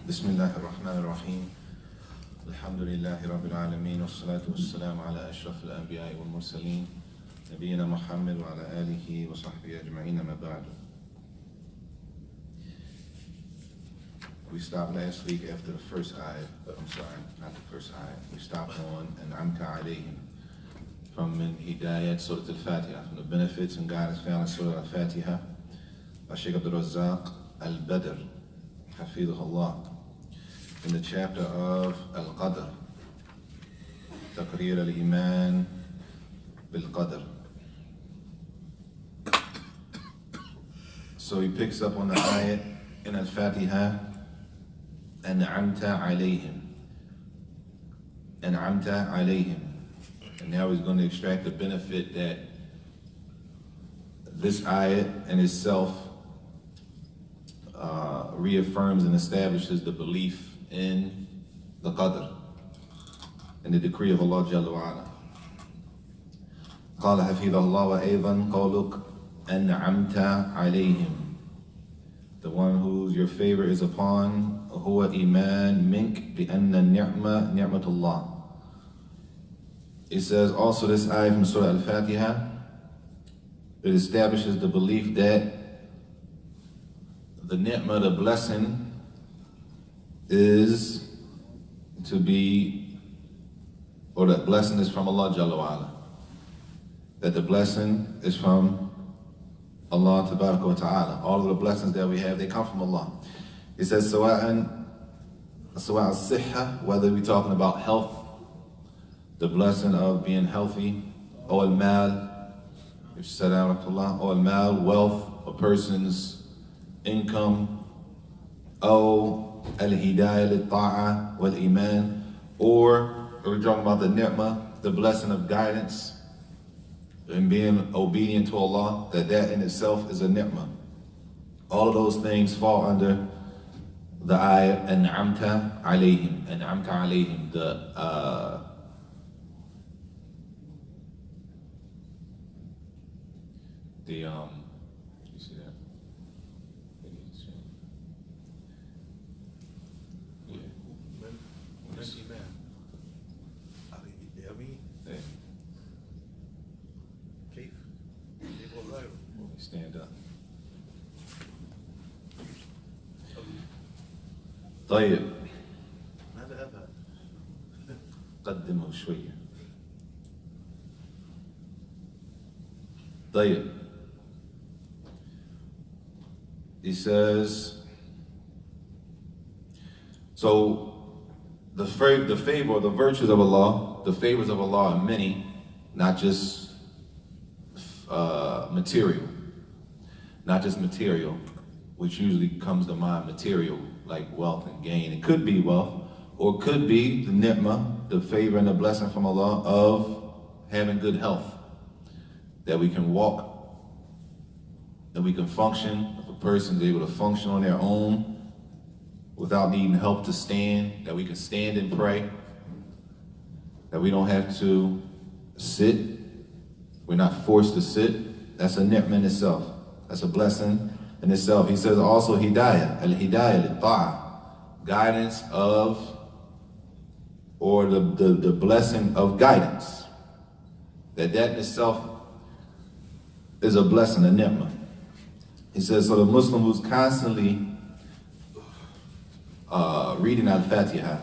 بسم الله الرحمن الرحيم الحمد لله رب العالمين والصلاة والسلام على أشرف الأنبياء والمرسلين نبينا محمد وعلى آله وصحبه أجمعين ما بعد. We stopped last week after the first ayah, I'm sorry, not the first ayah. We stopped on An'amta alayhim from Min Hidayat Surah Al-Fatihah, from the benefits and guidance found in Surah Al-Fatihah by Shaykh Abdul Razzaq Al-Badr, Hafidhullah, in the chapter of Al-Qadr, Taqreer al-Iman bil-Qadr. So he picks up on the ayat in Al-Fatihah, An'amta alayhim. An'amta alayhim. And now he's going to extract the benefit that this ayat in itself reaffirms and establishes the belief in the Qadr, in the decree of Allah Jalla wa Ala. قال حفظه الله وأيضا قولك أنعمت عليهم. The one whose your favor is upon, هو إيمان منك بأن النعمة نعمة الله. It says also this ayah from Surah Al-Fatihah, it establishes the belief that the ni'mah, the blessing, is to be, or that blessing is from Allah Jalla wa Ala. That the blessing is from Allah Tabaraka wa Ta'ala. All of the blessings that we have, they come from Allah. It says, Sawa'an al-sihha, whether we're talking about health, the blessing of being healthy, or al-mal, or al-mal, wealth, a person's income, or al-hidayah lil-ta'a wal-iman, or we're talking about the ni'mah, the blessing of guidance, and being obedient to Allah, that in itself is a ni'mah. All of those things fall under the ayah, An'amta alayhim, An'amta alayhim, you see that? Stand up. طيب ماذا أذهب؟ قدمه شوية. طيب, he says, so the favor or the virtues of Allah, the favors of Allah are many, not just material. Not just material, which usually comes to mind, material, like wealth and gain. It could be wealth, or it could be the ni'mah, the favor and the blessing from Allah of having good health. That we can walk, that we can function. If a person's able to function on their own without needing help to stand, that we can stand and pray. That we don't have to sit. We're not forced to sit. That's a ni'mah in itself. That's a blessing in itself. He says also hidayah, al-hidayah lil-ta'a, guidance of, or the blessing of guidance. That in itself is a blessing, a ni'mah. He says, so the Muslim who's constantly reading Al-Fatihah,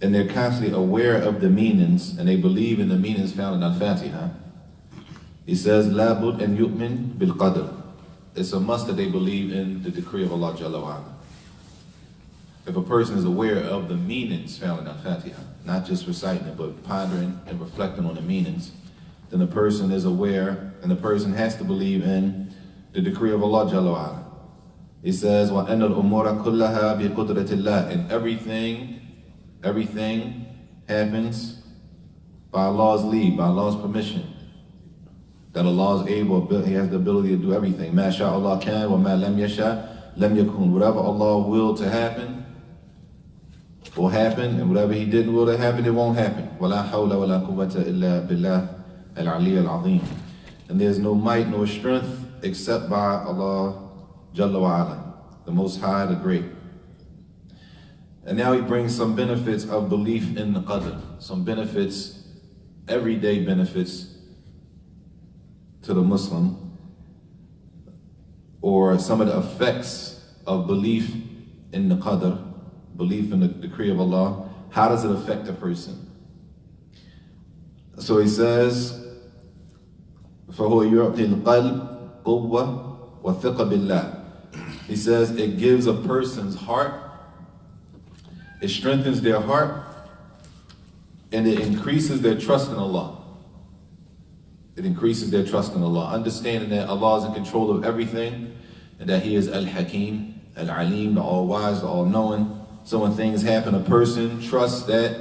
and they're constantly aware of the meanings, and they believe in the meanings found in Al-Fatihah, he says, La bud an yu'min bil qadr. It's a must that they believe in the decree of Allah Jalla wa Ala. If a person is aware of the meanings found in Al-Fatihah, not just reciting it, but pondering and reflecting on the meanings, then the person is aware, and the person has to believe in the decree of Allah Jalla wa Ala. He says, وَأَنَّ الْأُمُورَ كُلَّهَا بِقُدْرَةِ اللَّهِ. And everything happens by Allah's lead, by Allah's permission. That Allah is able, He has the ability to do everything. مَا شَاءَ اللَّهُ كَانَ وَمَا لَمْ يَشَاء لَمْ يَكُنْ. Whatever Allah willed to happen, will happen, and whatever He didn't will to happen, it won't happen. وَلَا حَوْلَ وَلَا قُوَّةَ إِلَّا بِاللَّهِ الْعَلِيِّ الْعَظِيمِ. And there's no might nor strength except by Allah Jalla wa Ala, the Most High, the Great. And now he brings some benefits of belief in the qadr, some benefits, everyday benefits to the Muslim, or some of the effects of belief in the qadr, belief in the decree of Allah. How does it affect a person? So he says, فَهُوَ يُعْطِي الْقَلْبِ قُوَّةً وَثِقَ بِاللَّهِ. He says it gives a person's heart, it strengthens their heart, and it increases their trust in Allah. It increases their trust in Allah, understanding that Allah is in control of everything, and that He is Al-Hakim, Al-Alim, the All-Wise, the All-Knowing. So when things happen, a person trusts that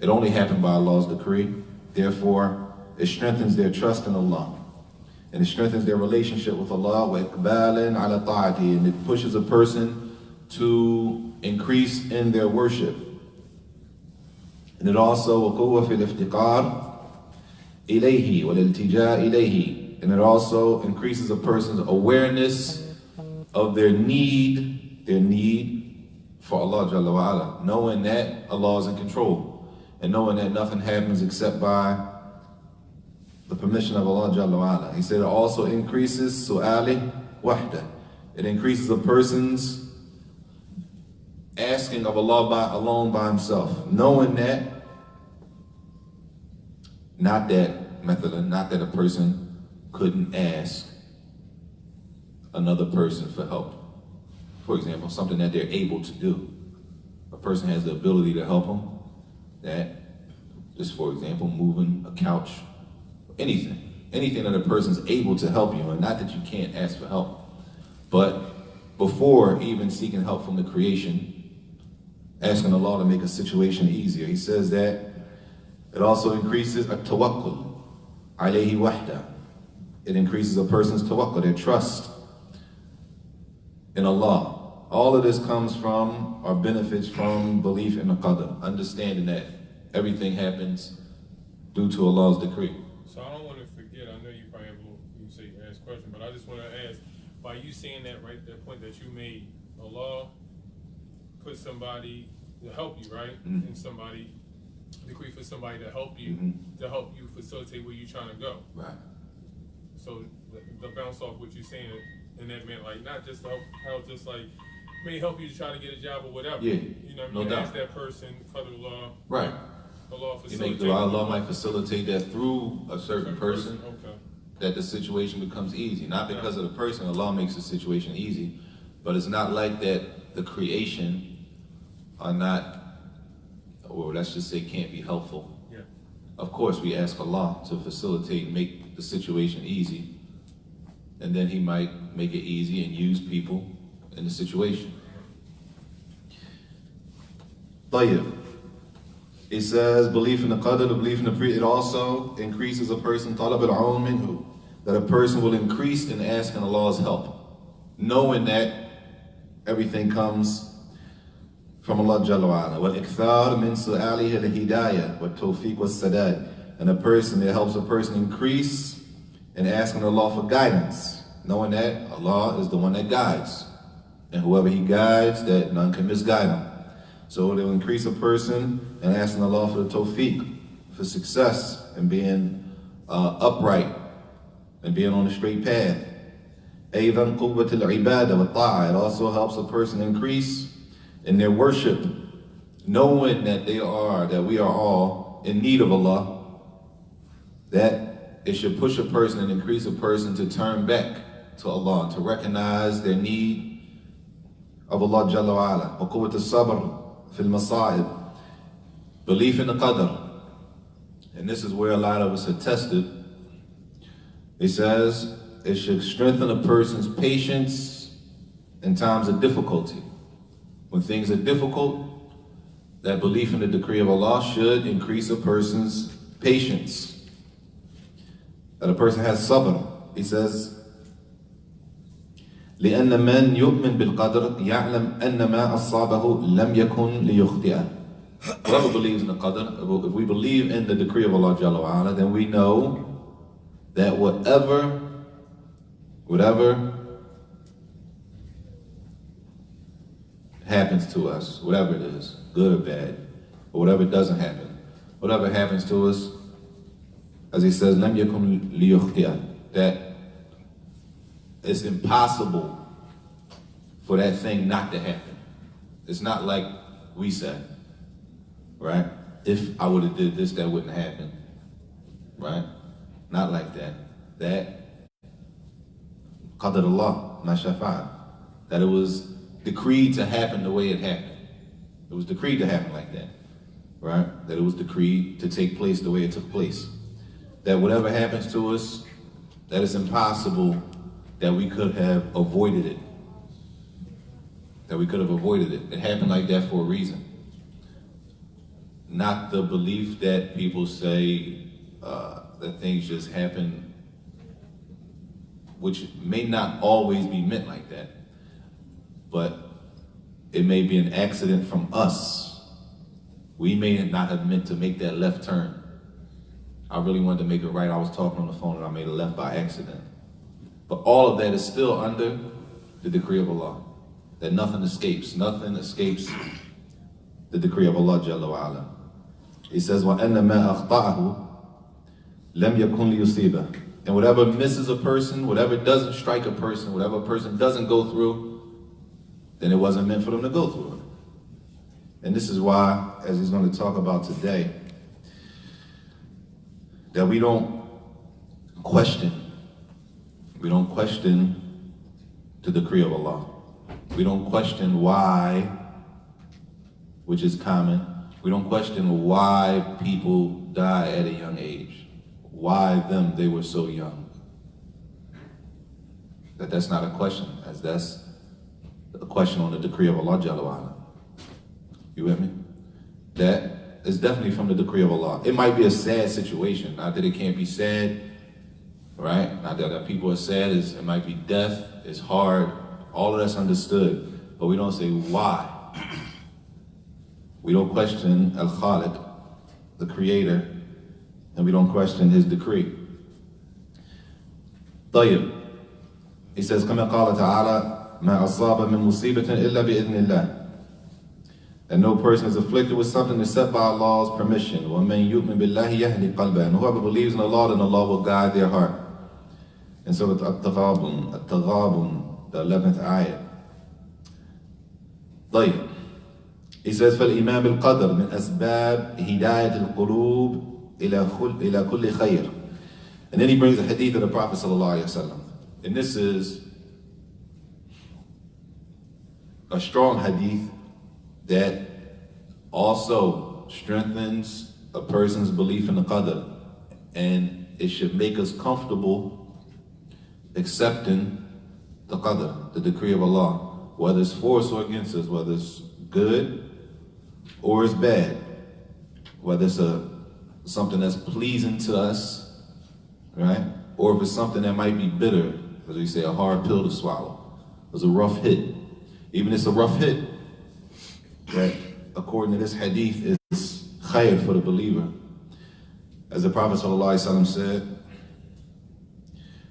it only happened by Allah's decree. Therefore, it strengthens their trust in Allah. And it strengthens their relationship with Allah, وَإِقْبَالٍ عَلَى طَاعَتِهِ, and it pushes a person to increase in their worship. And it also وَقُوَّ فِي الْإِفْتِقَارِ إِلَيْهِ وَالْإِلْتِجَاءِ إِلَيْهِ, and it also increases a person's awareness of their need for Allah Jalla wa Ala, knowing that Allah is in control, and knowing that nothing happens except by the permission of Allah Jalla wa Ala. He said it also increases su'ali wahda. It increases a person's asking of Allah alone by himself, knowing that, not that a person couldn't ask another person for help. For example, something that they're able to do. A person has the ability to help them, that, just for example, moving a couch, anything that a person's able to help you, and not that you can't ask for help. But before even seeking help from the creation, asking Allah to make a situation easier, he says that it also increases a tawakkul, alayhi wahda. It increases a person's tawakkul, their trust in Allah. All of this comes from, or benefits from, belief in the qadr, understanding that everything happens due to Allah's decree. So I don't want to forget, I know you probably have a little, you say ask question, but I just want to ask, by you saying that right, that point that you made, Allah put somebody to help you, right? Mm-hmm. And somebody, decree for somebody to help you, to help you facilitate where you're trying to go. Right. So the bounce off what you're saying, and that meant like not just to help just like may help you to try to get a job or whatever. Yeah, you know what I mean? no doubt. Ask that person, Qadrullah. Right. Allah You make dua, Allah might facilitate that through a certain person, okay, that the situation becomes easy. Not because of the person, Allah makes the situation easy, but it's not like that the creation are not, or let's just say can't be helpful. yeah. Of course, we ask Allah to facilitate and make the situation easy, and then He might make it easy and use people in the situation. طيب. It says belief in the qadr, the belief in the pre. It also increases a person talab al-aun minhu, that a person will increase in asking Allah's help, knowing that everything comes from Allah Jalla wa Ala. Wal-ikthar min su'alihi al-hidayah wa-tawfiq was-sadad. And a person, that helps a person increase in asking Allah for guidance, knowing that Allah is the one that guides. And whoever He guides, that none can misguide him. So it'll increase a person in asking Allah for the tawfiq, for success, and being upright, and being on the straight path. أيضاً قوة العبادة والطاعة. It also helps a person increase in their worship, knowing that we are all in need of Allah, that it should push a person and increase a person to turn back to Allah, to recognize their need of Allah Jalla wa Ala. وقوة الصبر في المصائب. Belief in the qadr. And this is where a lot of us are tested. It says it should strengthen a person's patience in times of difficulty. When things are difficult, that belief in the decree of Allah should increase a person's patience. That a person has sabr. He says, لأن من يؤمن بالقدر يعلم أن ما أصابه لم يكن ليخطئه. Whoever believes in the qadr, if we believe in the decree of Allah Jalla wa Ala, then we know that whatever happens to us, whatever it is, good or bad, or whatever doesn't happen, whatever happens to us, as he says, لَمْ يَكُنْ لِيُخْطِئَ, that it's impossible for that thing not to happen. It's not like we said, right? If I would have did this, that wouldn't happen, right? Not like that. That qadar Allah ma shafa'a, that it was decreed to happen the way it happened. It was decreed to happen like that, right? That it was decreed to take place the way it took place. That whatever happens to us, that it's impossible that we could have avoided it. That we could have avoided it. It happened like that for a reason. Not the belief that people say that things just happen, which may not always be meant like that, but it may be an accident from us. We may not have meant to make that left turn. I really wanted to make it right. I was talking on the phone and I made a left by accident. But all of that is still under the decree of Allah. That nothing escapes the decree of Allah Jalla wa Ala. He says, وَأَنَّ مَا أَخْطَأَهُ لَمْ يَكُنْ لِيُصِيبَهُ. And whatever misses a person, whatever doesn't strike a person, whatever a person doesn't go through, then it wasn't meant for them to go through it. And this is why, as he's going to talk about today, that we don't question the decree of Allah. We don't question why, which is common. We don't question why people die at a young age. Why them, they were so young. That's not a question, as that's a question on the decree of Allah Jalla wa Ala. You with me? That is definitely from the decree of Allah. It might be a sad situation, not that it can't be sad, right? Not that people are sad, it might be death, it's hard, all of that's understood, but we don't say why. We don't question Al-Khaliq, the Creator, and we don't question His decree. طيب. He says, كما قال تعالى ما أصاب من مصيبة إلا بإذن الله. And no person is afflicted with something except by Allah's permission. وَمَنْ يُؤْمِنْ بِاللَّهِ يَهْدِ قَلْبَهُ. And whoever believes in Allah, then Allah will guide their heart. And so with At-Taghabun, the 11th ayah. طيب. He says, فَالْإِيمَانُ بِالْقَدْرِ مِنْ أَسْبَابِ هِدَايَةِ الْقُلُوبِ إِلَى كُلِّ خَيْرٍ. And then he brings a hadith of the Prophet ﷺ. And this is a strong hadith that also strengthens a person's belief in the qadr. And it should make us comfortable accepting the qadr, the decree of Allah, whether it's for us or against us, whether it's good or it's bad, whether it's something that's pleasing to us, right? Or if it's something that might be bitter, as we say, a hard pill to swallow. It's a rough hit. Even if it's a rough hit, right? According to this hadith, is khayr for the believer. As the Prophet ﷺ said,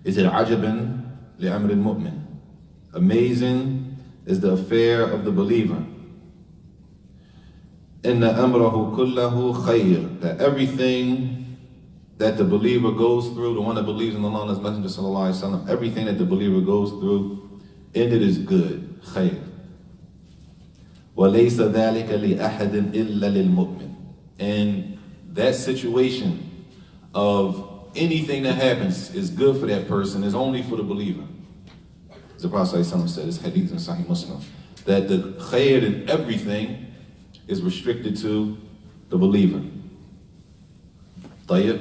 is it ajaban li'amr al-mu'min? Amazing is the affair of the believer. Inna amrahu kullahu khayr. That everything that the believer goes through, the one that believes in Allah and His Messenger ﷺ, everything that the believer goes through, in it is good, khayr. وَلَيْسَ ذَلِكَ لِأَحَدٍ إِلَّا لِلْمُؤْمِنِ. And that situation of anything that happens is good for that person is only for the believer. As the Prophet ﷺ said, this hadith in Sahih Muslim, that the khayr in everything is restricted to the believer. طيب.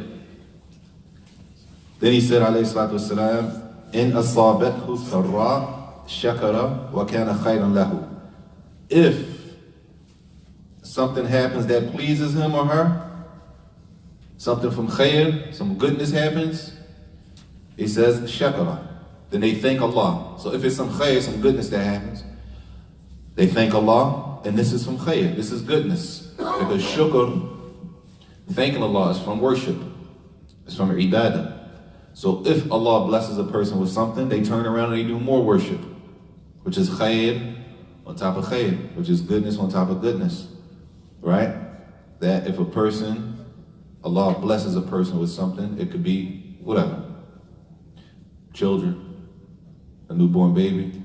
Then he said, alayhi salatu wasalam, إِنْ أَصَابَتْهُ سَرَّاء شَكَرَ وَكَانَ خَيْرًا لَهُ. If something happens that pleases him or her, something from khayr, some goodness happens, he says, shakara. Then they thank Allah. So if it's some khayr, some goodness that happens, they thank Allah, and this is from khayr, this is goodness. Because shukr, thanking Allah, is from worship. It's from ibadah. So if Allah blesses a person with something, they turn around and they do more worship, which is khayr on top of khayr, which is goodness on top of goodness, right? That if a person, Allah blesses a person with something, it could be whatever. Children, a newborn baby,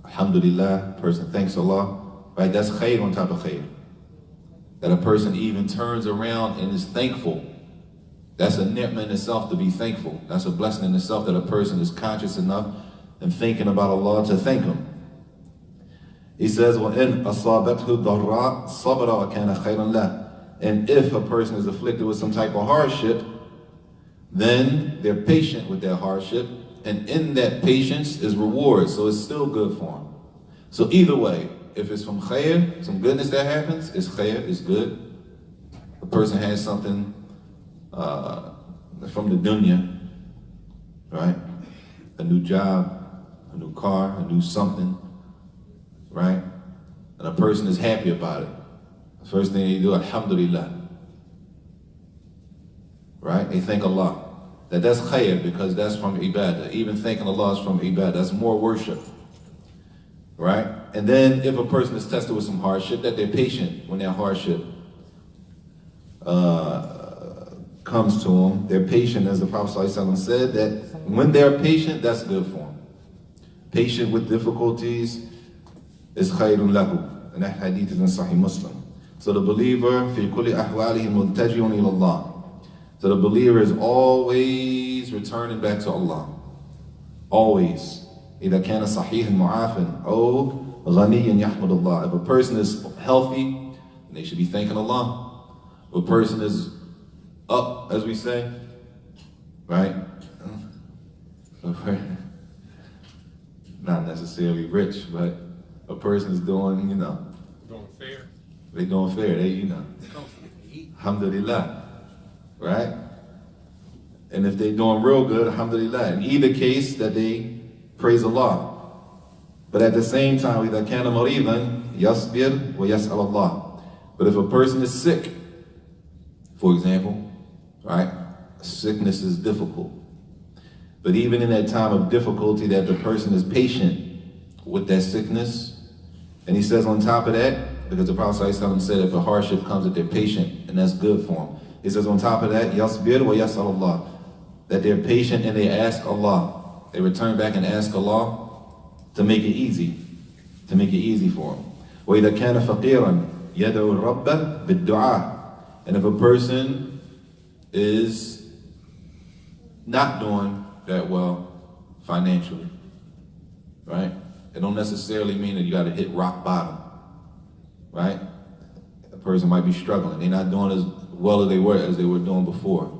alhamdulillah, person thanks Allah, right? That's khayr on top of khayr. That a person even turns around and is thankful. That's a ni'mah in itself to be thankful. That's a blessing in itself that a person is conscious enough and thinking about Allah to thank Him. He says, وَإِنْ أَصَابَتْهُ ضَرَّاء صَبْرَ وَكَانَ خَيْرًا لَهُ. And if a person is afflicted with some type of hardship, then they're patient with their hardship, and in that patience is reward, so it's still good for them. So either way, if it's from khayr, some goodness that happens, it's khayr, it's good. A person has something from the dunya, right? A new job, a new car, a new something, right? And a person is happy about it. The first thing they do, alhamdulillah, right? They thank Allah. That's khayr because that's from ibadah. Even thanking Allah is from ibadah. That's more worship, right? And then if a person is tested with some hardship, that they're patient when that hardship comes to them. They're patient, as the Prophet ﷺ said, that when they're patient, that's good for them. Patient with difficulties is khayrun lahu. And that hadith is in Sahih Muslim. So the believer, fi kulli ahwalihi multaji'un ila Allah. So the believer is always returning back to Allah. Always. إِذَا كَانَ صَحِيحًا مُعَافًا أَوْ غَنِيًّا يَحْمُدُ اللَّهِ. If a person is healthy, they should be thanking Allah. If a person is up, as we say, right? Not necessarily rich, but a person is doing, Doing fair. they doing fair, alhamdulillah, right? And if they doing real good, alhamdulillah. In either case, that they praise Allah. But at the same time, إِذَا كَانَ مَرِيضًا يَصْبِرْ وَيَسْأَلَ اللَّهِ. But if a person is sick, for example, right? Sickness is difficult. But even in that time of difficulty, that the person is patient with that sickness. And he says on top of that, because the Prophet ﷺ said if a hardship comes, that they're patient, and that's good for them. He says on top of that, يَصْبِرْ وَيَسْأَلَ اللَّهِ. That they're patient and they ask Allah. They return back and ask Allah to make it easy. To make it easy for them. وَإِذَا كَانَ فَقِيرًا يَدْعُ الرَّبَّ بِالدُّعَاءِ. And if a person is not doing that well financially, right? It don't necessarily mean that you got to hit rock bottom, right? A person might be struggling. They're not doing as well as they were doing before.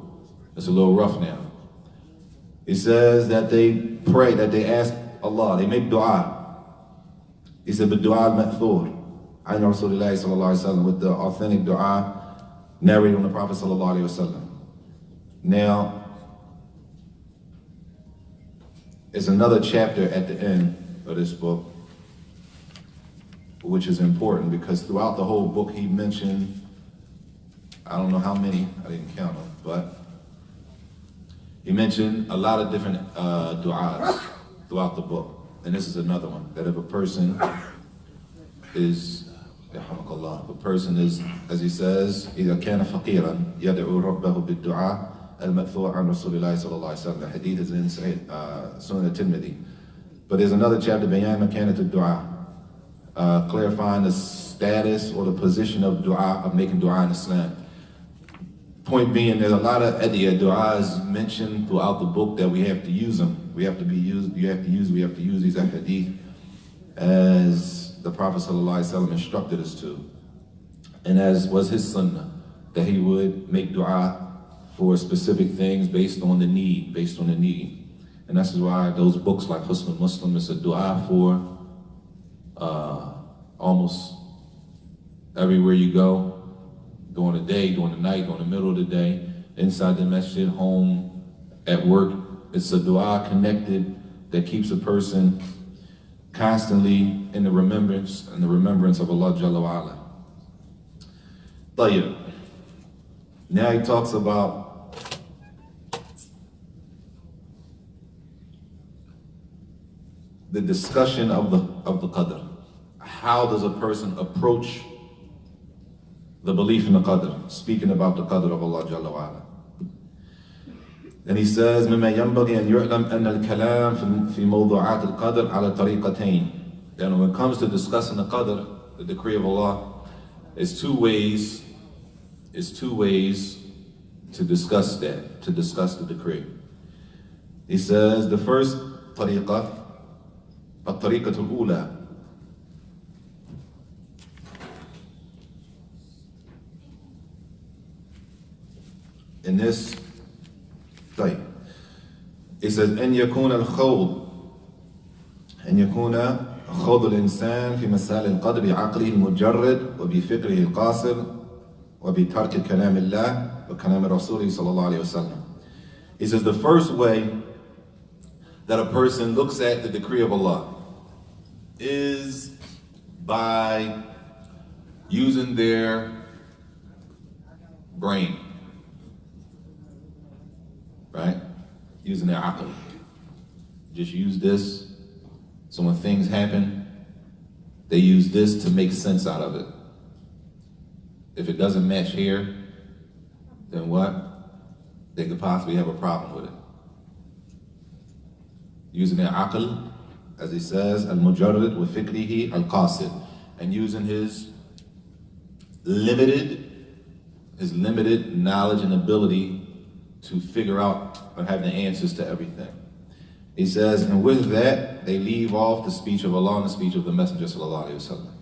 It's a little rough now. It says that they pray, that they ask Allah, they make dua. He said, but dua al-ma'thur. I know Rasulullah sallallahu alaihi wasallam, with the authentic dua narrated on the Prophet sallallahu alaihi wasallam. Now, there's another chapter at the end of this book, which is important because throughout the whole book he mentioned, I don't know how many, I didn't count them, but he mentioned a lot of different du'as throughout the book. And this is another one, that if a person is, if a person is, as he says, إِذَا كَانَ فَقِيرًا يَدْعُو رَبَّهُ بِالدُّعَاءِ الْمَأْثُورِ عَنْ رَسُولِ اللَّهِ صَلَّى اللَّهُ عَلَيْهِ وسلم. The hadith is in Sunan al-Tirmidhi. But there's another chapter, بَيَانَ مَكَانَةُ الدُّعَاءِ, clarifying the status or the position of dua, of making dua in Islam. Point being, there's a lot of du'as mentioned throughout the book that we have to use them. We have to use these hadith as the Prophet ﷺ instructed us to. And as was his sunnah, that he would make dua for specific things based on the need, And that's why those books like Husn al-Muslim is a dua for almost everywhere you go. During the day, during the night, during the middle of the day, inside the masjid, home, at work. It's a dua connected that keeps a person constantly in the remembrance of Allah Jalla wa Ala. Tayyib. Now he talks about the discussion of the qadr. how does a person approach the belief in the qadr, speaking about the qadr of Allah Jalla wa Ala. And he says, مما ينبغي أن يعلم أن الكلام في موضوعات القدر على طريقتين. And when it comes to discussing the qadr, the decree of Allah, it's two ways to discuss that, to discuss the decree. He says the first طريقة, الطريقة الأولى, in this طيب, it says أن يكون خوض الإنسان في مسائل القدر بعقله المجرد وبفكره القاصر وبترك كلام الله وكلام الرسول صلى الله عليه وسلم. He says the first way that a person looks at the decree of Allah is by using their brain, right? Using their aql. Just use this. So when things happen, they use this to make sense out of it. If it doesn't match here, then what? They could possibly have a problem with it. Using their aql, as he says, al-mujarrid wa fikrihi al-qasid, and using his limited knowledge and ability to figure out or have the answers to everything. He says, and with that, they leave off the speech of Allah and the speech of the Messenger sallallahu alaihi wasallam.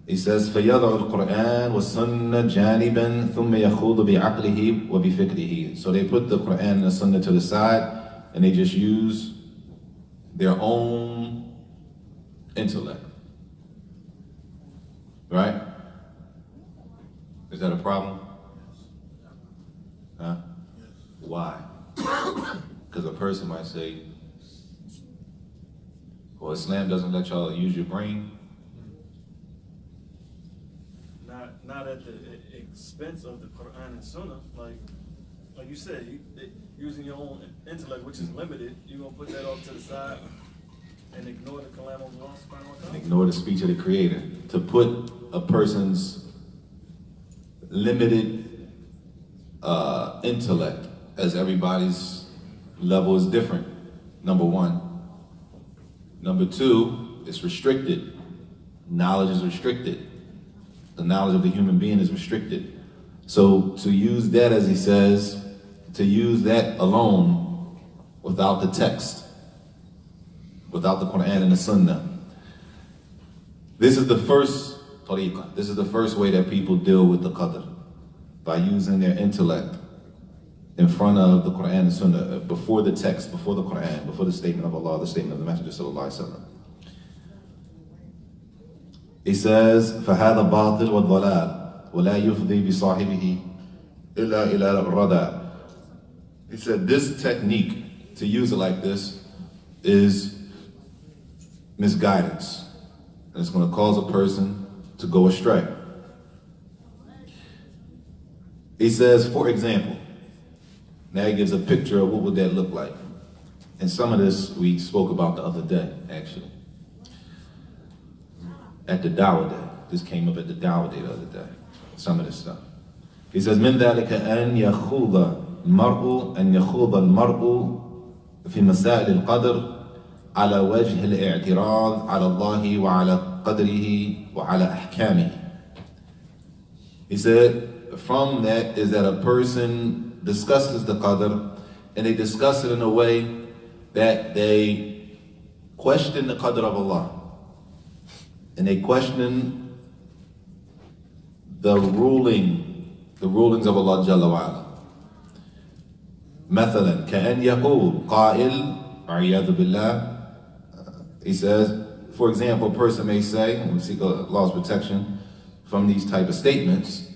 He says, فَيَضَعُ الْقُرْآنِ وَالسُّنَّةَ جَانِبًا ثُمَّ يَخُوضُ بِعَقْلِهِ وَبِفِكْرِهِ. So they put the Quran and the Sunnah to the side, and they just use their own intellect. Right? Is that a problem? Huh? Why? Because a person might say, well, Islam doesn't let y'all use your brain. Not at the expense of the Quran and Sunnah. Like you said, using your own intellect, which is limited, you're going to put that off to the side and ignore the kalam of Allah subhanahu wa ta'ala? Ignore the speech of the Creator. To put a person's limited intellect, as everybody's level is different, number one. Number two, it's restricted. Knowledge is restricted. The knowledge of the human being is restricted. So to use that, as he says, to use that alone without the text, without the Quran and the Sunnah. This is the first tariqah. This is the first way that people deal with the qadr, by using their intellect in front of the Quran and Sunnah, before the text, before the Quran, before the statement of Allah, the statement of the Messenger sallallahu alaihi wasallam. He says, فَهَذَا بَاطِلٌ وَالضَّلَالٌ وَلَا يُفْضِي بِصَاحِبِهِ إِلَّا إِلَى الرَّدَى. He said this technique, to use it like this, is misguidance. And it's going to cause a person to go astray. He says, for example, now he gives a picture of what would that look like. And some of this we spoke about the other day, actually. At the Dawah Day. This came up at the Dawah Day the other day. Some of this stuff. He says, من ذلك أن يخوض المرء في مسائل القدر على وجه الاعتراض على الله وعلى قدره وعلى أحكامه. He said, from that is that a person discusses the qadr, and they discuss it in a way that they question the qadr of Allah. And they question the rulings of Allah Jalla wa Ala. مثلا كأن يقول قائل عياذ بالله. He says, for example, a person may say, and we seek Allah's protection from these type of statements.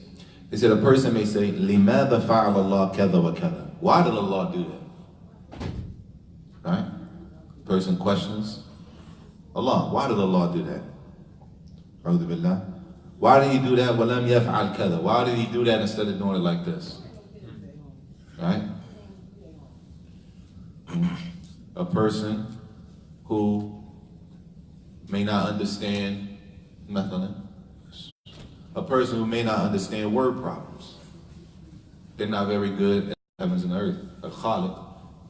He said, a person may say, لماذا فعل الله كذا وكذا. Why did Allah do that? Right? Person questions Allah. Why did Allah do that? Why did he do that? وَلَمْ يَفْعَلْ كَذَا. Why did he do that instead of doing it like this? Right? A person who may not understand, a person who may not understand word problems. They're not very good at heavens and earth. A khaliq,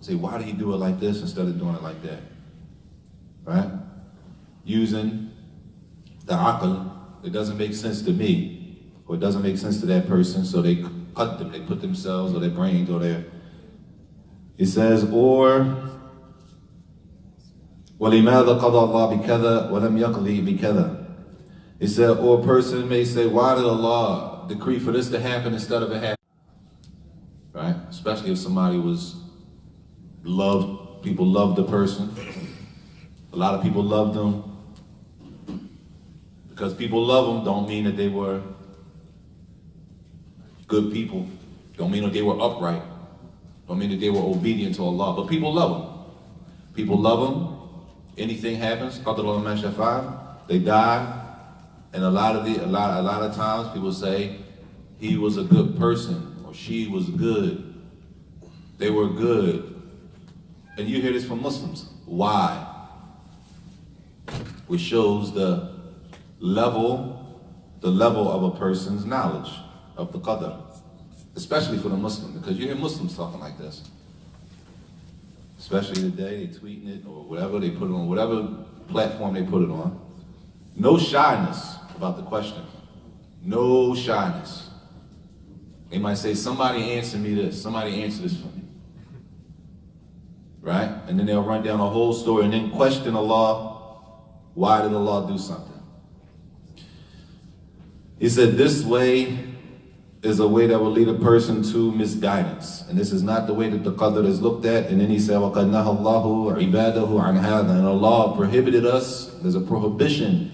say, why do you do it like this instead of doing it like that? Right? Using the aql, it doesn't make sense to me, or it doesn't make sense to that person, so they cut them, they put themselves or their brains or their, it says, or وَلِمَاذَا قَضَى اللَّهُ بِكَذَا وَلَمْ يَقْضِي بِكَذَا. It said, or a person may say, why did Allah decree for this to happen instead of it happening? Right? Especially if somebody was loved, people loved the person. A lot of people loved them. Because people love them don't mean that they were good people. Don't mean that they were upright. Don't mean that they were obedient to Allah. But people love them. People love them. Anything happens, they die. And a lot of times people say he was a good person or she was good. They were good. And you hear this from Muslims. Why? Which shows the level of a person's knowledge of the qadr. Especially for the Muslim, because you hear Muslims talking like this. Especially today, they tweeting it or whatever, they put it on whatever platform they put it on. No shyness about the question. No shyness. They might say, somebody answer me this, somebody answer this for me. Right? And then they'll run down a whole story and then question Allah, why did Allah do something? He said, this way is a way that will lead a person to misguidance. And this is not the way that the qadr is looked at. And then he said, وَقَدْ نَهَى اللَّهُ عِبَادَهُ عَنْ هَذَا. And Allah prohibited us, there's a prohibition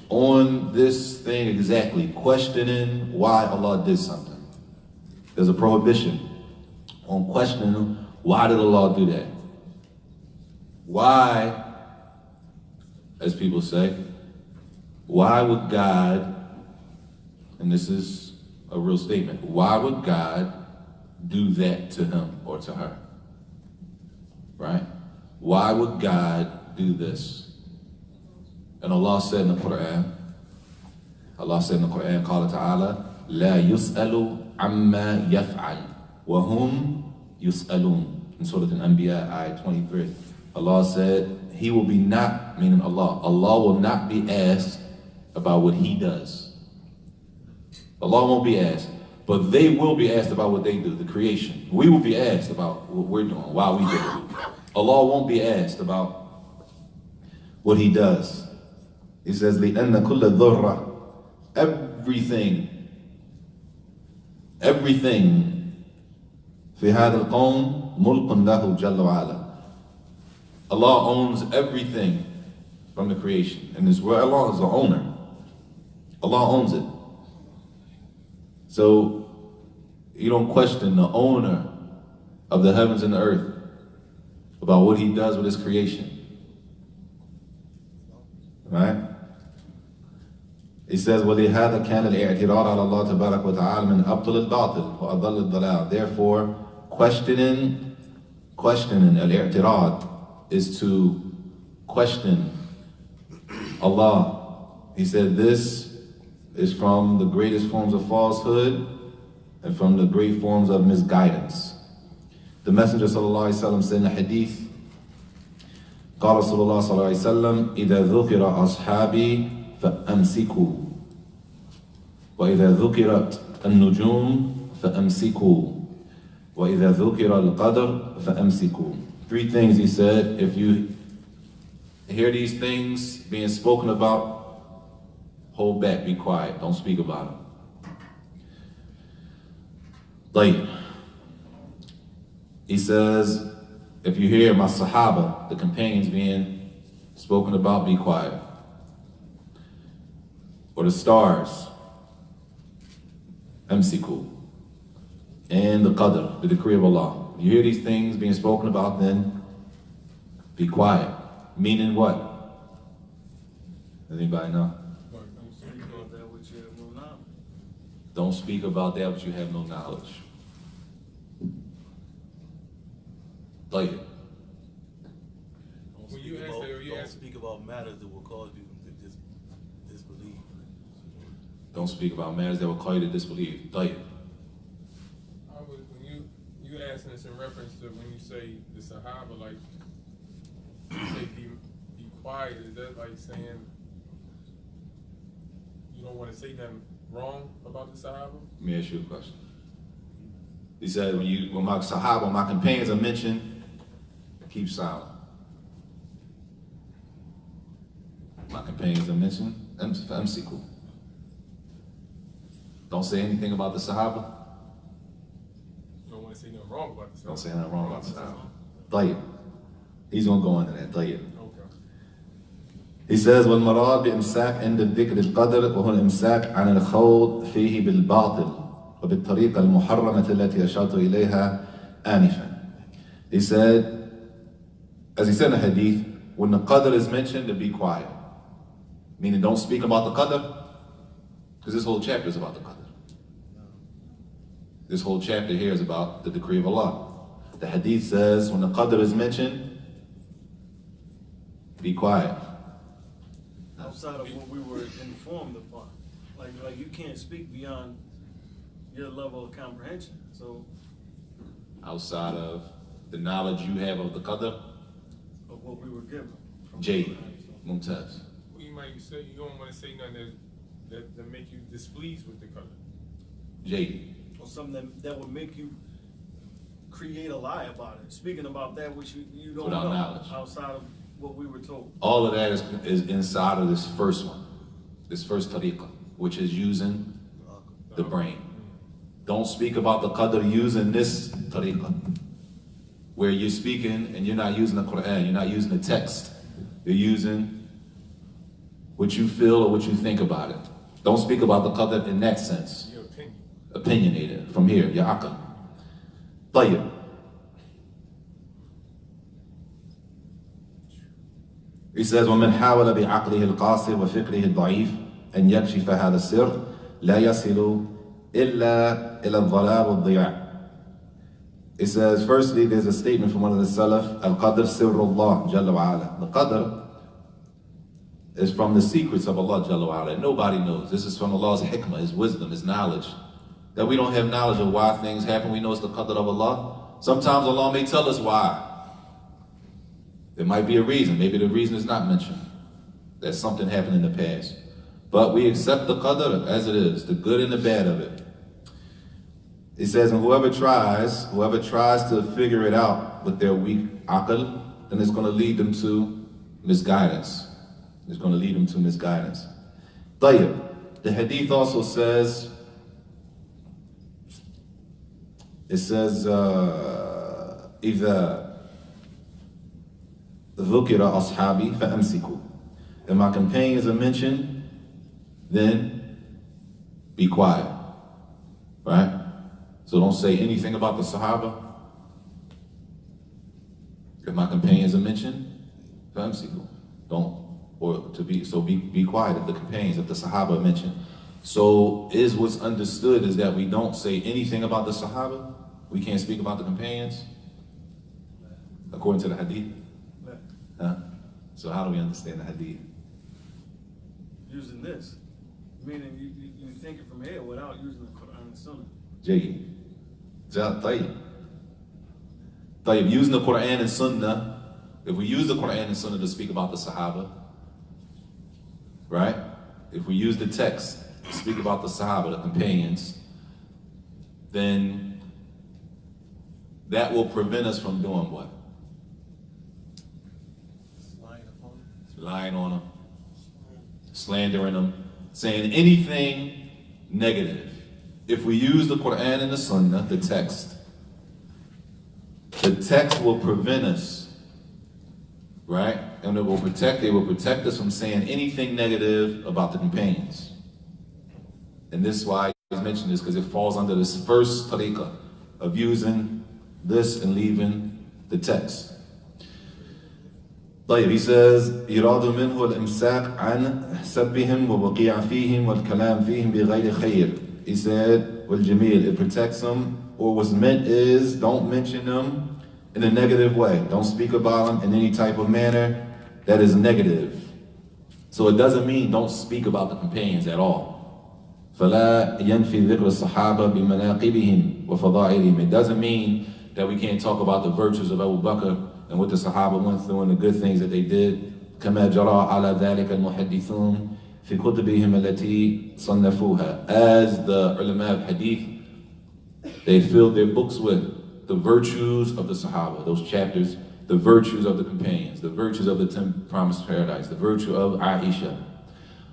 on this thing exactly, questioning why Allah did something. There's a prohibition on questioning why did Allah do that? Why, as people say, why would God, and this is a real statement, why would God do that to him or to her? Right? Why would God do this? And Allah said in the Quran, قال تعالى, لا يسأل عما يفعل وهم يسألون. In Surah Al-Anbiya, ayah 23. Allah said, he will be not, meaning Allah will not be asked about what he does. Allah won't be asked, but they will be asked about what they do, the creation. We will be asked about what we're doing, why we do it. Allah won't be asked about what he does. He says, لِأَنَّ كُلَّ ذُرَّةٍ, everything في هذا القوم ملك له جل وعلا. Allah owns everything from the creation. And this world, Allah is the owner. Allah owns it. So you don't question the owner of the heavens and the earth about what he does with his creation. Right? He says, وَلِهَذَا كَانَ الْإِعْتِرَاض عَلَى اللَّهِ تَبَارَكَ وَتَعَالَى مِنْ أَبْطِلِ الْبَاطِلِ وَأَضَلِّ الضَّلَالِ. Therefore, questioning al-i'tirad is to question Allah. He said this is from the greatest forms of falsehood and from the great forms of misguidance. The Messenger sallallahu alaihi wasallam said in the hadith, قال رسول الله صلى الله عليه وسلم إذا ذكر أصحابي فأمسكوا وإذا ذكرت النجوم فأمسكوا وإذا ذكر القدر فأمسكوا. Three things he said, if you hear these things being spoken about, hold back, be quiet, don't speak about them. Like, he says, if you hear my Sahaba, the companions being spoken about, be quiet. Or the stars, amsiku, and the qadr, the decree of Allah. You hear these things being spoken about, then be quiet. Meaning what? Does anybody know? Don't speak about that which you have no knowledge. Like, when you ask that, don't speak about matters that will cause you disbelieve. Don't speak about matters that will call you to disbelieve. طيب. When you asking this in reference to when you say the Sahaba, like you say be quiet, is that like saying you don't want to say nothing wrong about the Sahaba? Let me ask you a question. He said when my Sahaba, my companions are mentioned, keep silent. My companions are mentioned, amsiku. Don't say anything about the Sahaba. You don't want to say nothing wrong about the Sahaba. Don't say nothing wrong about the Sahaba. طيب. He's going to go into that. طيب. Okay. He says والمراد بإمساك عند الذكر القدر وهو الإمساك عن الخوض فيه بالباطل وبالطريقة المحرمة التي أشرت إليها آنفا. He said, as he said in the hadith, when the qadr is mentioned, to be quiet. Meaning don't speak about the qadr, because this whole chapter is about the qadr. This whole chapter here is about the decree of Allah. The hadith says when the qadr is mentioned, be quiet. Outside of what we were informed upon. Like you can't speak beyond your level of comprehension. So Outside of the knowledge you have of the qadr, of what we were given. From J. the Quran. Mumtaz. Well, you might say you don't want to say nothing that make you displeased with the color. J. Or something that would make you create a lie about it. Speaking about that which you don't Without know knowledge. outside of what we were told. All of that is inside of this first one, this first tariqah, which is using the brain. Don't speak about the qadr using this tariqah, where you're speaking and you're not using the Quran, you're not using the text. You're using what you feel or what you think about it. Don't speak about the qadr in that sense. Your opinion. Opinionated from here, your aql. طيب. He says, وَمَنْ حَاوَلَ بِعَقْلِهِ الْقَاصِرِ وَفِكْرِهِ الضَّعِيفِ أَنْ يَكْشِفَ هَذَا السِّرْ لَا يَصِلُ إِلَّا إِلَى الضَّلَالِ وَالضِّيَاعِ. It says, firstly, there's a statement from one of the Salaf, Al-Qadr Sirrullah Jalla wa'ala. The Qadr is from the secrets of Allah Jalla wa'ala. Nobody knows. This is from Allah's hikmah, His wisdom, His knowledge. That we don't have knowledge of why things happen. We know it's the Qadr of Allah. Sometimes Allah may tell us why. There might be a reason. Maybe the reason is not mentioned. That something happened in the past. But we accept the qadr as it is, the good and the bad of it. It says, and whoever tries to figure it out with their weak aql, then it's going to lead them to misguidance. It's going to lead them to misguidance. طيب. The hadith also says, إذا ذُكِرَ أَصْحَابِي فَأَمْسِكُوا. If my companions are mentioned, then be quiet. Right? So don't say anything about the Sahaba. If my companions are mentioned, فَأَمْسِكُوا. Be quiet if the companions, if the Sahaba are mentioned. So what's understood is that we don't say anything about the Sahaba. We can't speak about the companions, according to the hadith. Huh? So how do we understand the hadith? Using this. Meaning you think it from here without using the Quran and Sunnah. جيد. طيب. Using the Quran and Sunnah, if we use the Quran and Sunnah to speak about the Sahaba, right? If we use the text to speak about the Sahaba, the companions, then that will prevent us from doing what? Lying on them, slandering them, saying anything negative. If we use the Quran and the Sunnah, the text will prevent us, right? And it will protect us from saying anything negative about the companions. And this is why I mentioned this, because it falls under this first tariqah of using this and leaving the text. طيب, he says, يراد منه الإمساك عن سبهم ووقيع فيهم والكلام فيهم بغير خير. He said, والجميل, it protects them, or what's meant is, don't mention them in a negative way. Don't speak about them in any type of manner that is negative. So it doesn't mean don't speak about the companions at all. فَلَا يَنْفِي ذِكْرَ الصَّحَابَةِ بِمَنَاقِبِهِمْ وَفَضَائِلِهِمْ. It doesn't mean that we can't talk about the virtues of Abu Bakr and what the Sahaba went through and the good things that they did. كَمَا جَرَى عَلَى ذَلِكَ الْمُحَدِّثُونَ فِي كُتُبِهِمْ الَّتِي صَنَّفُوهَا. As the ulama of hadith, they filled their books with the virtues of the Sahaba, those chapters, the virtues of the companions, the virtues of the 10 promised paradise, the virtue of Aisha,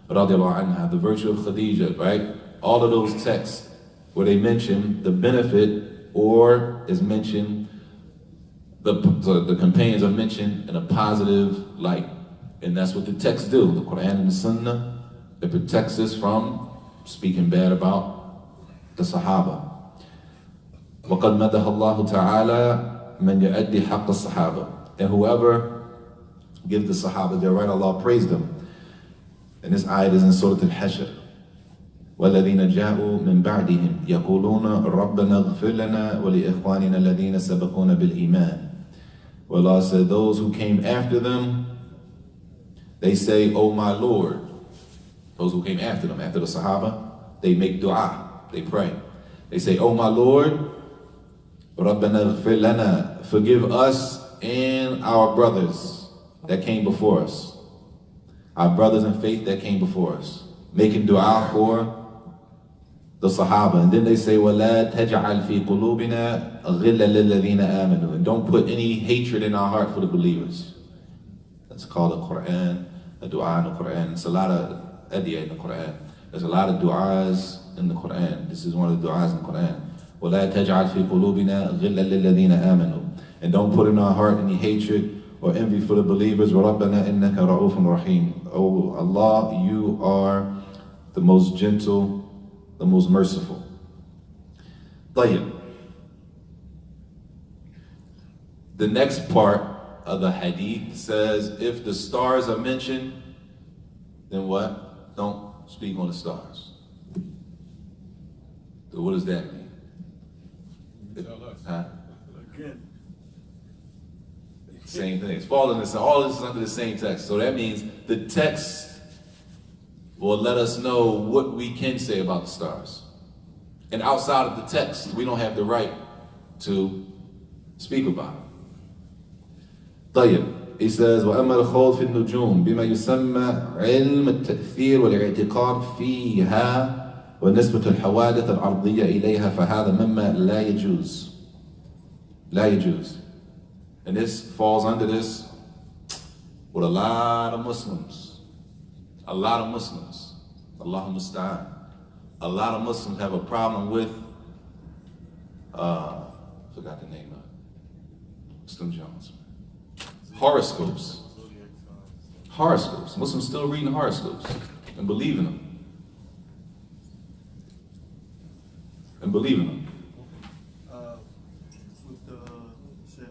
radiallahu anha, the virtue of Khadija, right? All of those texts where they mention the benefit or is mentioned, the companions are mentioned in a positive light. And that's what the texts do. The Quran and the Sunnah, it protects us from speaking bad about the Sahaba. وَقَدْ مَدَحَ اللَّهُ تَعَالَى مَنْ يَؤَدِّي حَقَّ الصَّحَابَةِ. And whoever gives the Sahaba their right, Allah praised them. And this ayat is in Surah Al-Hashr. وَالَّذِينَ جَاءُوا مِنْ بَعْدِهِمْ يَقُولُونَ رَبَّنَا اغْفِرْ لَنَا وَلِإِخْوَانِنَا الَّذِينَ سَبَقُونَ بِالْإِيمَانِ. Well, Allah said, those who came after them, they say, oh my Lord. Those who came after them, after the Sahaba, they make dua, they pray. They say, oh my Lord, رَبَّنَا اغْفِرْ لَنَا, forgive us and our brothers that came before us. Our brothers in faith that came before us. Making dua for the Sahaba. And then they say, وَلَا تَجْعَلْ فِي قُلُوبِنَا غِلًّا لِلَّذِينَ آمَنُوا. And don't put any hatred in our heart for the believers. That's called the Quran, a dua in the Quran. It's a lot of adiyah in the Quran. There's a lot of du'as in the Quran. This is one of the du'as in the Quran. وَلَا تَجْعَلْ فِي قُلُوبِنَا غِلًّا لِلَّذِينَ آمَنُوا. And don't put in our heart any hatred or envy for the believers. وَرَبَّنَا إِنَّكَ رَؤُوفٌ رَحِيمٌ. Oh Allah, you are the most gentle, the most merciful. طيب. The next part of the hadith says, if the stars are mentioned, then what? Don't speak on the stars. So what does that mean? Huh? Again. Same thing. It's falling in all this is under the same text. So that means the text will let us know what we can say about the stars. And outside of the text, we don't have the right to speak about it. طيب. He says, وَأَمَّا الْخَوْض فِي النُّجُومِ بِمَا يُسَمَّى عِلْمَ التَّأْثِيرِ وَالْاعْتِقَادِ فِيهَا وَنِسْبَةُ الْحَوَادِثِ الْأَرْضِيَّةِ إِلَيْهَا فَهَذَا مِمَّا لَا يَجُوزُ. لا يجوز. And this falls under this with a lot of Muslims. A lot of Muslims. Allahumma musta'an. A lot of Muslims have a problem with, forgot the name of it. Muslim Jones. Horoscopes. Horoscopes. Muslims still reading horoscopes and believe in them. And believe in them.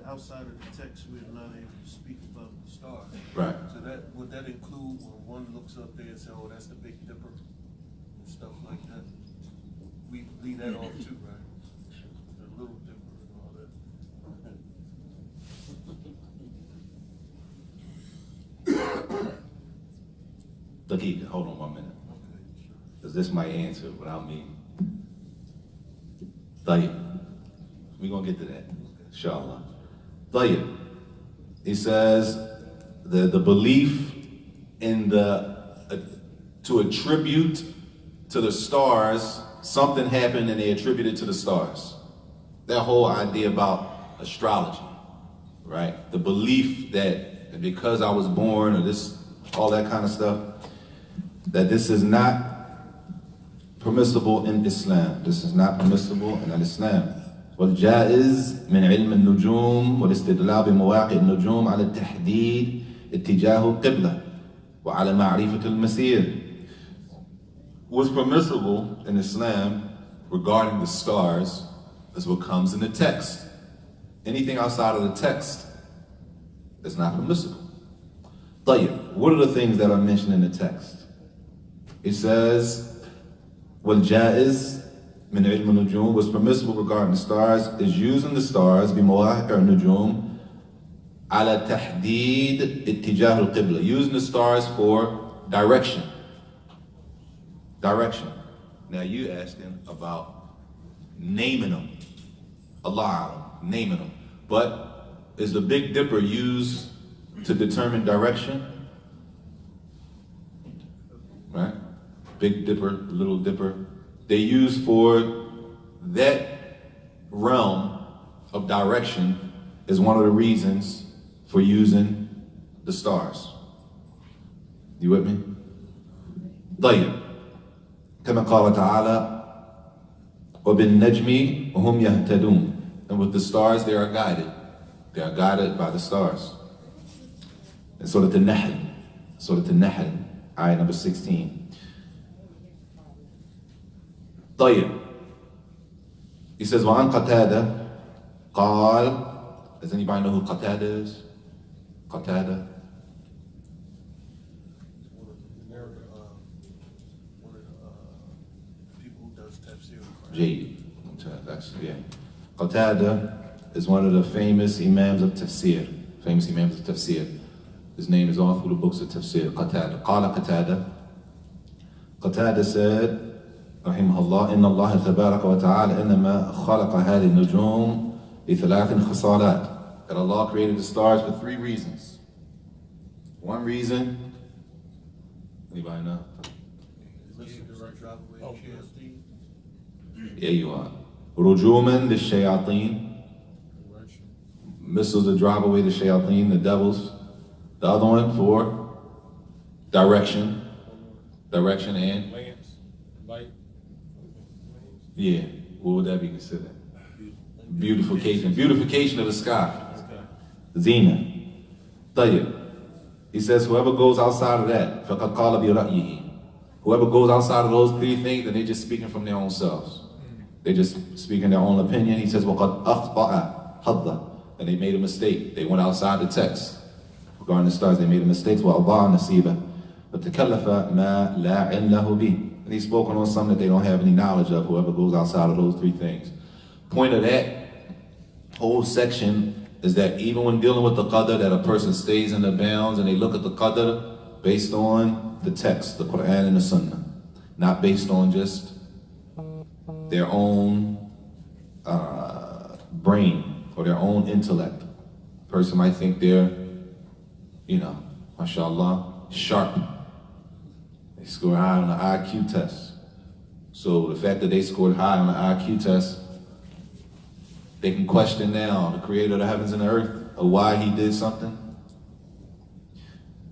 Outside of the text, we're not able to speak about the stars. Right. So that would that include when one looks up there and says, "Oh, that's the Big Dipper," and stuff like that. We leave that off too, right? The Little Dipper and all that. Daqiqa, hold on 1 minute. Okay, sure. Because this might answer without me. Tayyib. We're going to get to that, inshallah. Tayyib. He says the belief in to attribute to the stars, something happened and they attribute it to the stars. That whole idea about astrology, right? The belief that because I was born or this, all that kind of stuff, that this is not permissible in Islam. This is not permissible in Islam. والجائز من علم النجوم والاستدلال بمواقع النجوم على التحديد اتجاه القبلة وعلى معرفة المسير. What's permissible in Islam regarding the stars is what comes in the text. Anything outside of the text is not permissible. طيب, what are the things that are mentioned in the text? It says, والجائز من علم النجوم, what's permissible regarding the stars is using the stars بمواقع النجوم على تحديد اتجاه القبلة, using the stars for direction. Direction. Now you asking about naming them. Allah, naming them. But is the Big Dipper used to determine direction? Right? Big Dipper, Little Dipper. They use for that realm of direction is one of the reasons for using the stars. You with me? طيب كما قال تعالى وبالنجم وهم يهتدون. And with the stars they are guided. They are guided by the stars. And Surah Al-Nahl, ayah number 16. طيب. He says, وعن قتادة قال. Does anybody know who Qatada is? Qatada? One of the people who does tafsir. Jade. That's, yeah. Qatada is one of the famous imams of tafsir. His name is all through the books of tafsir. Qatada. قال قتادة. Qatada said, رحمه الله إن الله تبارك وتعالى إنما خلق هذه النجوم لثلاث خصالات. That Allah created the stars for 3 reasons. One reason, anybody know? Yeah, you are. رجوما للشياطين. Missiles to drive away the shayateen, the devils. The other one for direction and Lamps, light. yeah, what would that be considered? Beautification of the sky. Zina. طيب. He says whoever goes outside of that, فَقَدْ قَالَ بِرَأْيِهِ. Whoever goes outside of those 3 things, then they're just speaking from their own selves. They're just speaking their own opinion. He says وَقَدْ أَخْطَأَ حَظَّ. And they made a mistake. They went outside the text. Regarding the stars, they made a mistake. وَأَضَاعَ نَصِيبًا. فَتَكَلَّفَ مَا لَا عِلْمَهُ بِهِ. And he's spoken on something that they don't have any knowledge of, whoever goes outside of those 3 things. Point of that whole section is that even when dealing with the qadr, that a person stays in the bounds and they look at the qadr based on the text, the Quran and the Sunnah, not based on just their own brain or their own intellect. A person might think they're, mashallah, sharp. They score high on the IQ test. So the fact that they scored high on the IQ test, they can question now the creator of the heavens and the earth of why he did something.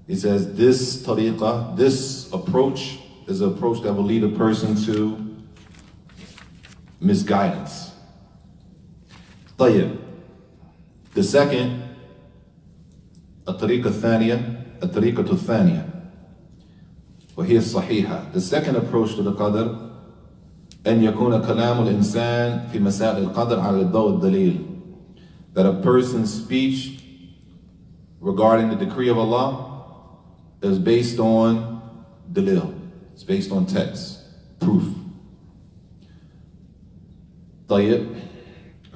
He says this tariqah, this approach is an approach that will lead a person to misguidance. طيب. The second, الطريقة الثانية وهي الصحيحة. The second approach to the qadr أن يكون كلام الإنسان في مسائل القدر على الضوء الدليل. That a person's speech regarding the decree of Allah is based on dalil. It's based on text, proof. طيب.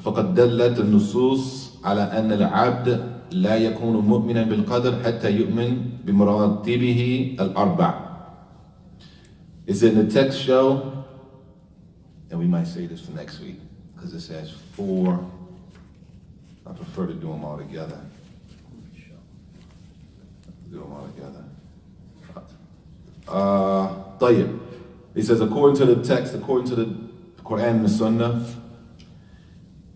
فقد دلت النصوص على أن العبد لا يكون مؤمنا بالقدر حتى يؤمن بمراتبه الأربع. It's in the text show. And we might say this for next week, because it says 4. I prefer to do them all together. طيب. He says, according to the text, according to the Quran and the Sunnah,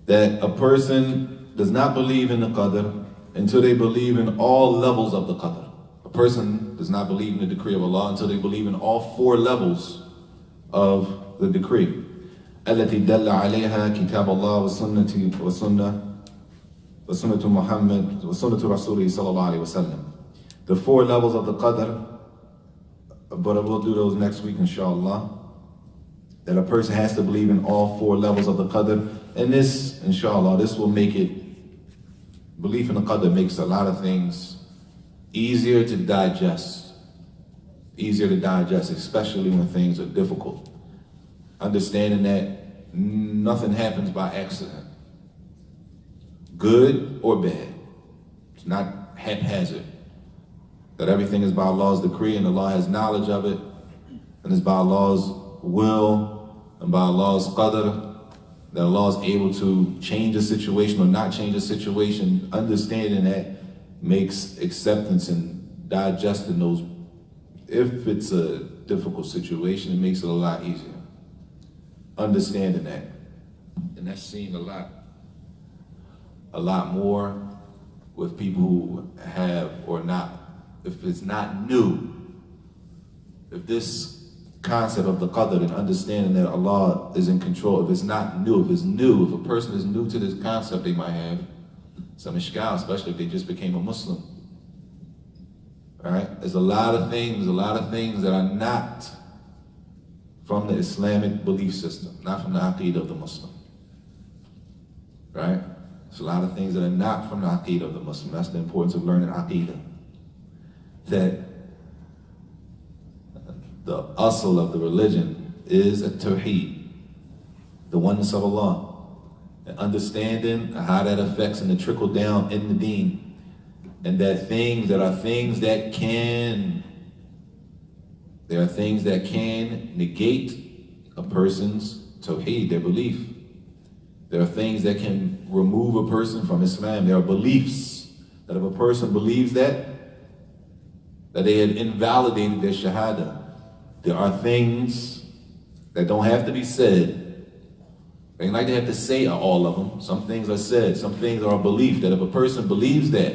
that a person does not believe in the qadr until they believe in all levels of the qadr. A person does not believe in the decree of Allah until they believe in all 4 levels of the decree. التي دل عليها كتاب الله وسنة محمد وسنة رسوله صلى الله عليه وسلم. The 4 levels of the qadr, but we'll do those next week inshallah. That a person has to believe in all 4 levels of the qadr. And this, inshallah, this will make it, belief in the qadr makes a lot of things easier to digest. Especially when things are difficult. Understanding that nothing happens by accident, good or bad. It's not haphazard. that everything is by Allah's decree and Allah has knowledge of it, and it's by Allah's will and by Allah's qadr, that Allah is able to change a situation or not change a situation. Understanding that makes acceptance and digesting those, if it's a difficult situation, it makes it a lot easier. Understanding that. And that's seen a lot more with people who have or not, if it's not new, if this concept of the qadr and understanding that Allah is in control, if it's not new, if it's new, if a person is new to this concept, they might have some ishkal, especially if they just became a Muslim. Right? There's a lot of things that are not from the Islamic belief system, not from the aqeedah of the Muslim. Right? There's a lot of things that are not from the aqeedah of the Muslim. That's the importance of learning aqeedah. That the asl of the religion is a tawheed, the oneness of Allah, and understanding how that affects and the trickle down in the deen, and that there are things that can negate a person's tawheed, their belief. There are things that can remove a person from Islam. There are beliefs that if a person believes that they had invalidated their shahada. There are things that don't have to be said. They ain't like they have to say all of them. Some things are said. Some things are a belief that if a person believes that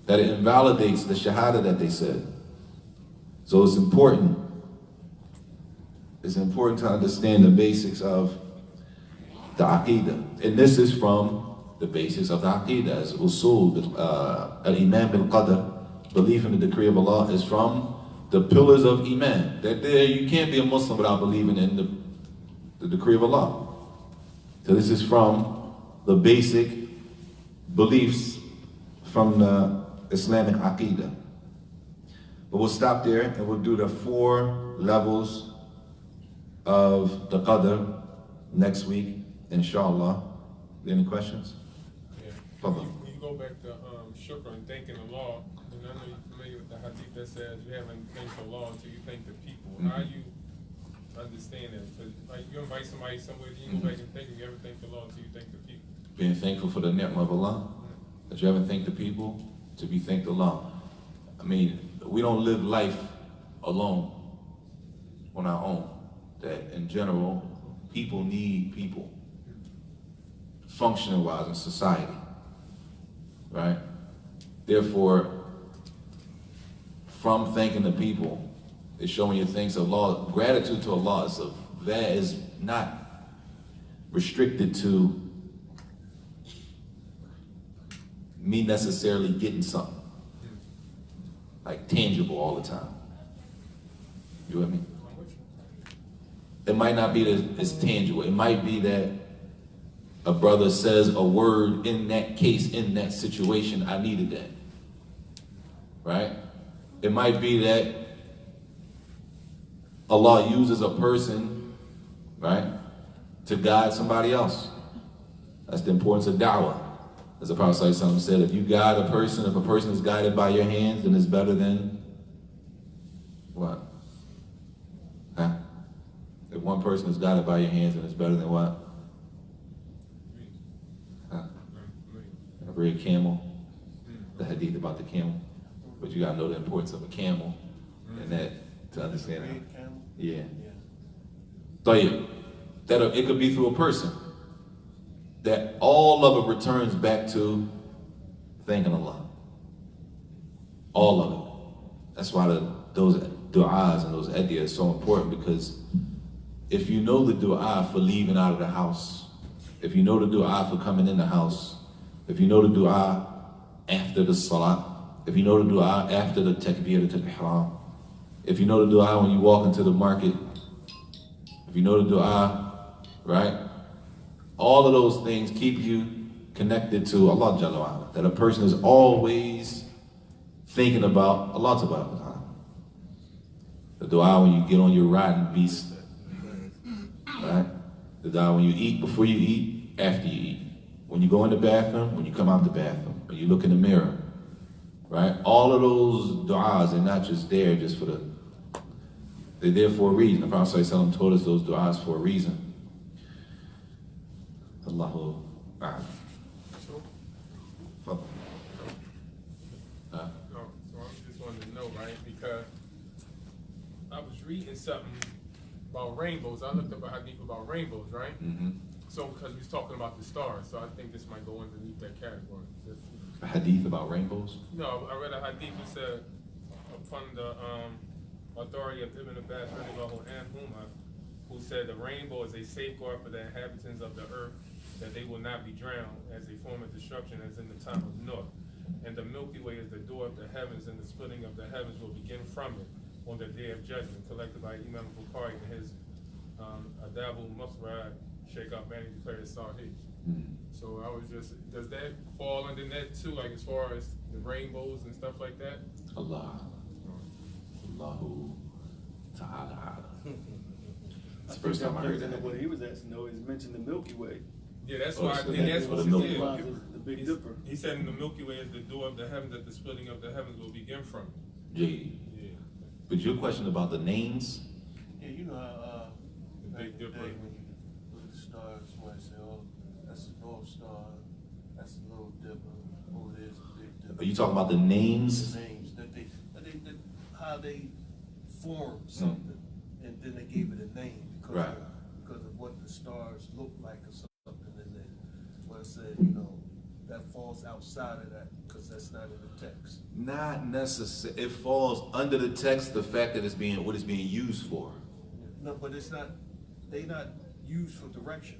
it invalidates the shahada that they said. So it's important. It's important to understand the basics of the aqeedah. And this is from the basics of the aqeedah. As usul, al-iman bil-qadr, belief in the decree of Allah, is from the pillars of Iman. That you can't be a Muslim without believing in the decree of Allah. So this is from the basic beliefs from the Islamic Aqidah. But we'll stop there and we'll do the 4 levels of the Qadr next week, inshallah. Any questions? Yeah. Fadal. When you go back to shukr and thanking Allah, and I know you're familiar with the hadith that says you haven't thanked Allah until you thank the people. Mm-hmm. How you understand that? Because like you invite somebody somewhere, you go back and thank them, you ever thank Allah until you thank the people. Being thankful for the ni'mah of Allah, that you haven't thanked the people, to be thanked Allah. I mean, we don't live life alone, on our own. That in general, people need people, functioning wise in society, right? Therefore, from thanking the people, is showing your thanks to Allah. Gratitude to Allah that is not restricted to me necessarily getting something like tangible all the time. You with me? It might not be that it's tangible. It might be that a brother says a word in that case, in that situation, I needed that. Right? It might be that Allah uses a person, right, to guide somebody else. That's the importance of da'wah. As the Prophet ﷺ said, if you guide a person, if a person is guided by your hands, then it's better than what? Huh? If one person is guided by your hands, then it's better than what? Huh? A red camel. The hadith about the camel. But you gotta know the importance of a camel and that to understand it. Red camel? Yeah. Tayyib. That it could be through a person. That all of it returns back to thanking Allah. All of it. That's why those du'as and those adiyas are so important, because if you know the du'a for leaving out of the house, if you know the du'a for coming in the house, if you know the du'a after the salat, if you know the du'a after the takbiratul ihram, if you know the du'a when you walk into the market, if you know the du'a, right? All of those things keep you connected to Allah Jalla wa Ala. That a person is always thinking about Allah Subhanahu wa Ta'ala. The dua when you get on your riding beast, right? The dua when you eat, before you eat, after you eat. When you go in the bathroom, when you come out the bathroom, when you look in the mirror, right? All of those du'as are not just there just for they're there for a reason. The Prophet ﷺ told us those du'as for a reason. Allahu A'lam. So, Fuck. no, so I just wanted to know, right? Because I was reading something about rainbows. I looked up a hadith about rainbows, right? Mm-hmm. So, because we was talking about the stars, so I think this might go underneath that category. A hadith about rainbows? No, I read a hadith that said, upon the authority of Ibn Abbas, who said the rainbow is a safeguard for the inhabitants of the earth, that they will not be drowned as a form of destruction as in the time of Noah. And the Milky Way is the door of the heavens, and the splitting of the heavens will begin from it on the day of judgment, collected by Imam Bukhari in his Adabul Mufrad, Sheikh Al-Bani declared Saajid. So I was just, does that fall under that too, like as far as the rainbows and stuff like that? Allah. Allahu Ta'ala. It's the first time I heard that. What he was asking though is mention the Milky Way. Yeah, that's Oh, why I so think that's for what the he Milky Way. said. The Big Dipper. He said in the Milky Way is the door of the heavens, that the splitting of the heavens will begin from it. Jade. Yeah. But your question about the names? Yeah, you know how, The back Big in the Dipper. day when you look at the stars, somebody say, oh, that's the North Star, that's the Little Dipper, oh, there's the Big Dipper. Are you talking about the names? The names, that how they formed something, and then they gave it a name Right. because of what the stars look like or something, and then what I said, you know, that falls outside of that because that's not in the text. Not necessarily. It falls under the text, the fact that what it's being used for. No, but it's not. They not used for direction.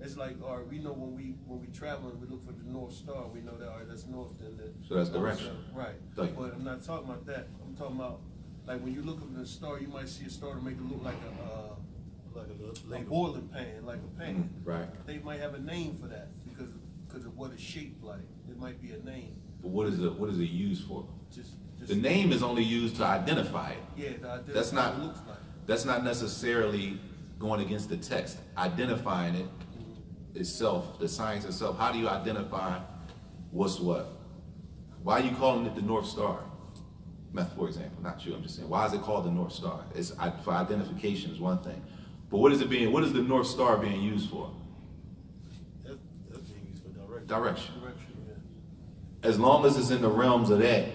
It's like, all right, we know when we travel and we look for the North Star, we know that all right, that's north. Then So that's direction. right? Thank you. But I'm not talking about that. I'm talking about like when you look at the star, you might see a star to make it look like a boiling pan, like a pan. Right. They might have a name for that because of what it's shaped like. It might be a name. But what is it used for? Just The name is only used to identify it. Yeah, to identify That's not. what it looks like. That's not necessarily going against the text. Identifying it itself, the science itself. How do you identify what's what? Why are you calling it the North Star? For example, not you. I'm just saying. Why is it called the North Star? It's for identification is one thing, but what is the North Star being used for? That's being used for direction. Direction. Direction, yeah. As long as it's in the realms of that,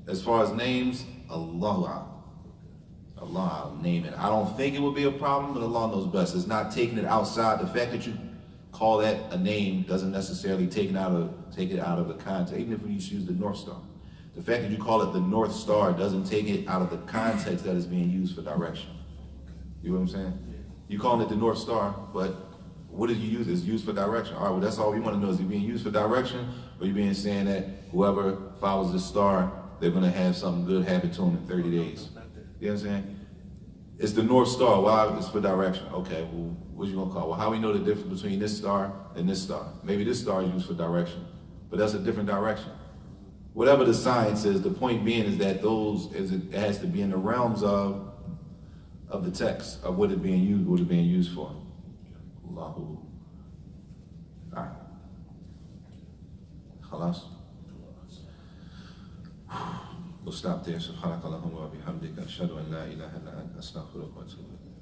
as far as names, Allah name it. I don't think it would be a problem, but Allah knows best. It's not taking it outside. The fact that you call that a name doesn't necessarily take it out of the context. Even if we use the North Star, the fact that you call it the North Star doesn't take it out of the context that it's being used for direction. You know what I'm saying? Yeah. You calling it the North Star, but what did you use? It's used for direction. All right, well, that's all we want to know. Is it being used for direction, or you being saying that whoever follows the star, they're going to have something good happen to them in 30 days? Not that. You know what I'm saying? It's the North Star. Why? It's for direction. Okay, well, what you going to call? Well, how we know the difference between this star and this star? Maybe this star is used for direction, but that's a different direction. Whatever the science is, the point being is that it has to be in the realms of the text of what it's being used for. Allahu. Alright. Khalas. We'll stop there. Subhanakallahumma wa bihamdika ashhadu an la ilaha illa anta astaghfiruka wa atubu ilayk.